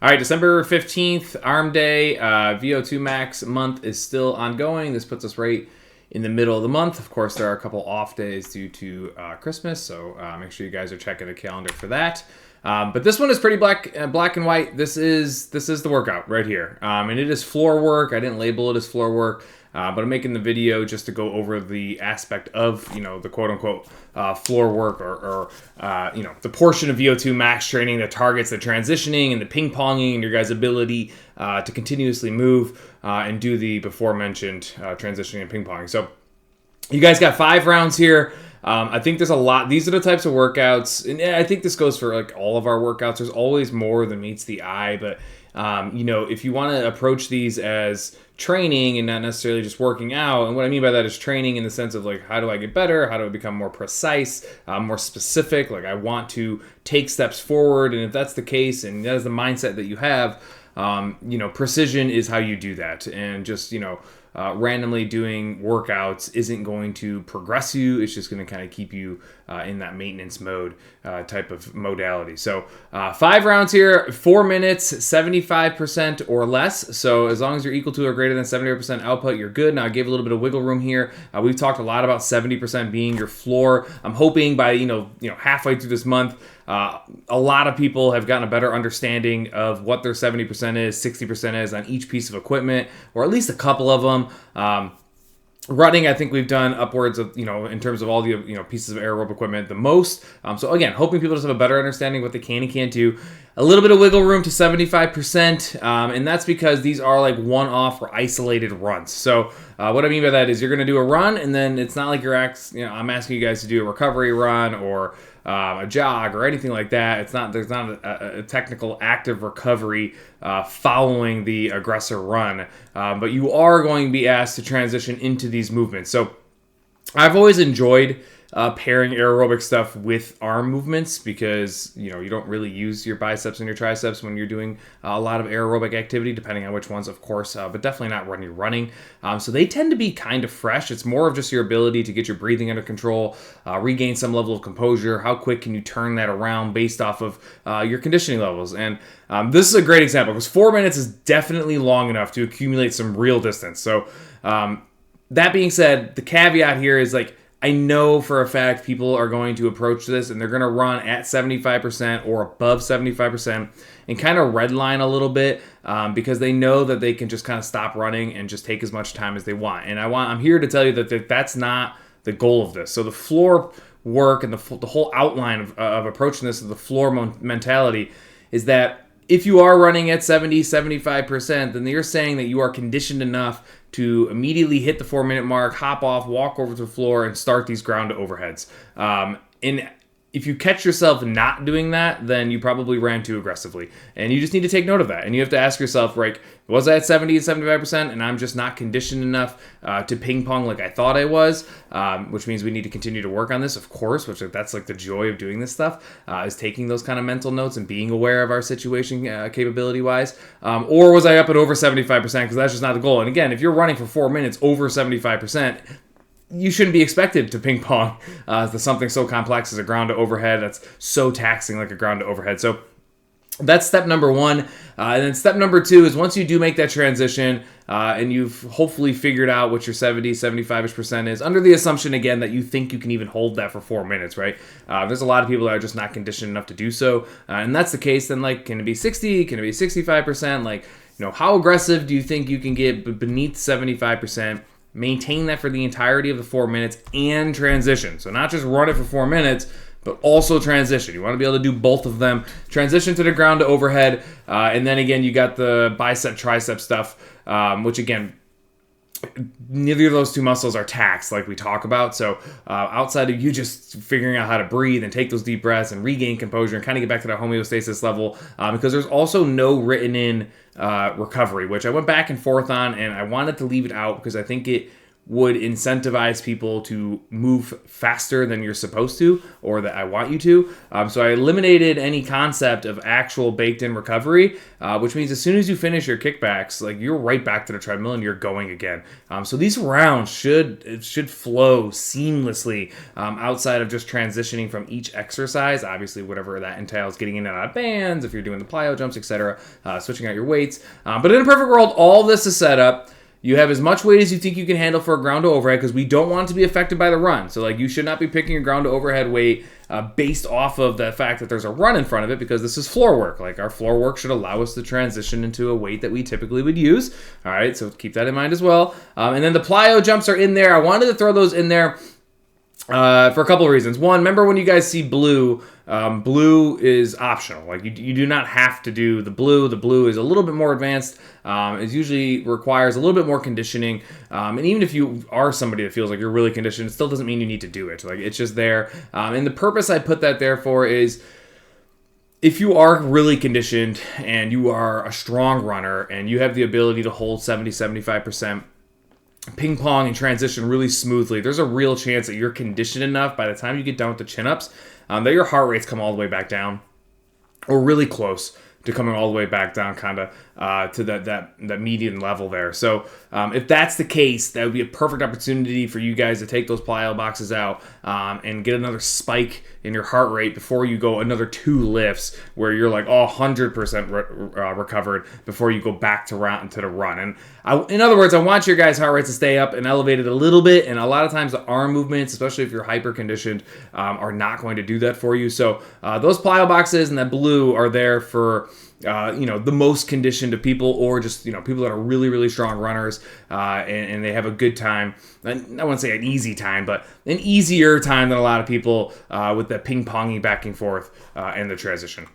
All right, December 15th, ARM Day, VO2 Max month is still ongoing. This puts us right in the middle of the month. Of course, there are a couple off days due to Christmas, so make sure you guys are checking the calendar for that. But this one is pretty black and white. This is the workout right here, and it is floor work. I didn't label it as floor work. But I'm making the video just to go over the aspect of, the quote-unquote floor work or the portion of VO2 max training that targets the transitioning and the ping-ponging and your guys' ability to continuously move and do the before-mentioned transitioning and ping-ponging. So you guys got 5 rounds here. I think there's a lot. These are the types of workouts, and I think this goes for like all of our workouts. There's always more than meets the eye, but if you want to approach these as training and not necessarily just working out, and what I mean by that is training in the sense of like, how do I get better? How do I become more precise, more specific? Like I want to take steps forward, and if that's the case, and that is the mindset that you have, precision is how you do that, and just randomly doing workouts isn't going to progress you. It's just going to kind of keep you in that maintenance mode type of modality. So 5 rounds here, 4 minutes, 75% or less. So as long as you're equal to or greater than 70% output, you're good. Now I gave a little bit of wiggle room here. We've talked a lot about 70% being your floor. I'm hoping by halfway through this month, a lot of people have gotten a better understanding of what their 70% is, 60% is on each piece of equipment, or at least a couple of them. Running, I think we've done upwards of, in terms of all the, pieces of aerobic equipment, the most. So again, hoping people just have a better understanding of what they can and can't do. A little bit of wiggle room to 75%, and that's because these are like one-off or isolated runs. So what I mean by that is you're going to do a run, and then it's not like I'm asking you guys to do a recovery run or a jog or anything like that. There's not a technical active recovery following the aggressor run, but you are going to be asked to transition into these movements. So I've always enjoyed pairing aerobic stuff with arm movements because you don't really use your biceps and your triceps when you're doing a lot of aerobic activity, depending on which ones, of course, but definitely not when you're running. So they tend to be kind of fresh. It's more of just your ability to get your breathing under control, regain some level of composure. How quick can you turn that around based off of your conditioning levels? And this is a great example because 4 minutes is definitely long enough to accumulate some real distance. So that being said, the caveat here is like, I know for a fact people are going to approach this and they're going to run at 75% or above 75% and kind of redline a little bit because they know that they can just kind of stop running and just take as much time as they want. And I'm here to tell you that that's not the goal of this. So the floor work and the whole outline of approaching this, the floor mentality, is that if you are running at 70-75%, then you're saying that you are conditioned enough to immediately hit the 4-minute mark, hop off, walk over to the floor, and start these ground to overheads. And if you catch yourself not doing that, then you probably ran too aggressively. And you just need to take note of that. And you have to ask yourself, like, was I at 70 and 75% and I'm just not conditioned enough to ping pong like I thought I was, which means we need to continue to work on this, of course, which that's like the joy of doing this stuff, is taking those kind of mental notes and being aware of our situation capability-wise. Or was I up at over 75%? Because that's just not the goal. And again, if you're running for 4 minutes over 75%, you shouldn't be expected to ping pong something so complex as a ground to overhead that's so taxing like a ground to overhead. So that's step number 1. And then step number 2 is once you do make that transition and you've hopefully figured out what your 75% is, under the assumption, again, that you think you can even hold that for 4 minutes, right? There's a lot of people that are just not conditioned enough to do so. And that's the case, then, like, can it be 60? Can it be 65%? Like, how aggressive do you think you can get beneath 75%? Maintain that for the entirety of the 4 minutes and transition. So not just run it for 4 minutes, but also transition. You want to be able to do both of them. Transition to the ground to overhead. And then again, you got the bicep, tricep stuff, which again, neither of those two muscles are taxed like we talk about. So outside of you just figuring out how to breathe and take those deep breaths and regain composure and kind of get back to that homeostasis level, because there's also no written in recovery, which I went back and forth on, and I wanted to leave it out because I think it would incentivize people to move faster than you're supposed to, or that I want you to. So I eliminated any concept of actual baked-in recovery, which means as soon as you finish your kickbacks, like you're right back to the treadmill and you're going again. So these rounds should flow seamlessly outside of just transitioning from each exercise. Obviously, whatever that entails, getting in and out of bands, if you're doing the plyo jumps, etc., switching out your weights. But in a perfect world, all this is set up. You have as much weight as you think you can handle for a ground to overhead, because we don't want it to be affected by the run. So like you should not be picking a ground to overhead weight based off of the fact that there's a run in front of it, because this is floor work. Like our floor work should allow us to transition into a weight that we typically would use. All right, so keep that in mind as well. And then the plyo jumps are in there. I wanted to throw those in there for a couple of reasons. One, remember when you guys see blue, blue is optional. Like you do not have to do the blue. The blue is a little bit more advanced. It usually requires a little bit more conditioning. And even if you are somebody that feels like you're really conditioned, it still doesn't mean you need to do it. Like it's just there. And the purpose I put that there for is, if you are really conditioned and you are a strong runner and you have the ability to hold 70-75% ping pong and transition really smoothly, there's a real chance that you're conditioned enough by the time you get done with the chin-ups that your heart rates come all the way back down, or really close to coming all the way back down, kind of to that median level there. So if that's the case, that would be a perfect opportunity for you guys to take those plyo boxes out and get another spike in your heart rate before you go another 2 lifts where you're like 100% recovered before you go back to the run. And in other words, I want your guys' heart rates to stay up and elevated a little bit. And a lot of times the arm movements, especially if you're hyper conditioned, are not going to do that for you. So those plyo boxes and that blue are there for the most conditioned of people, or just people that are really, really strong runners, and they have a good time. I wouldn't say an easy time, but an easier time than a lot of people with the ping-ponging back and forth and the transition.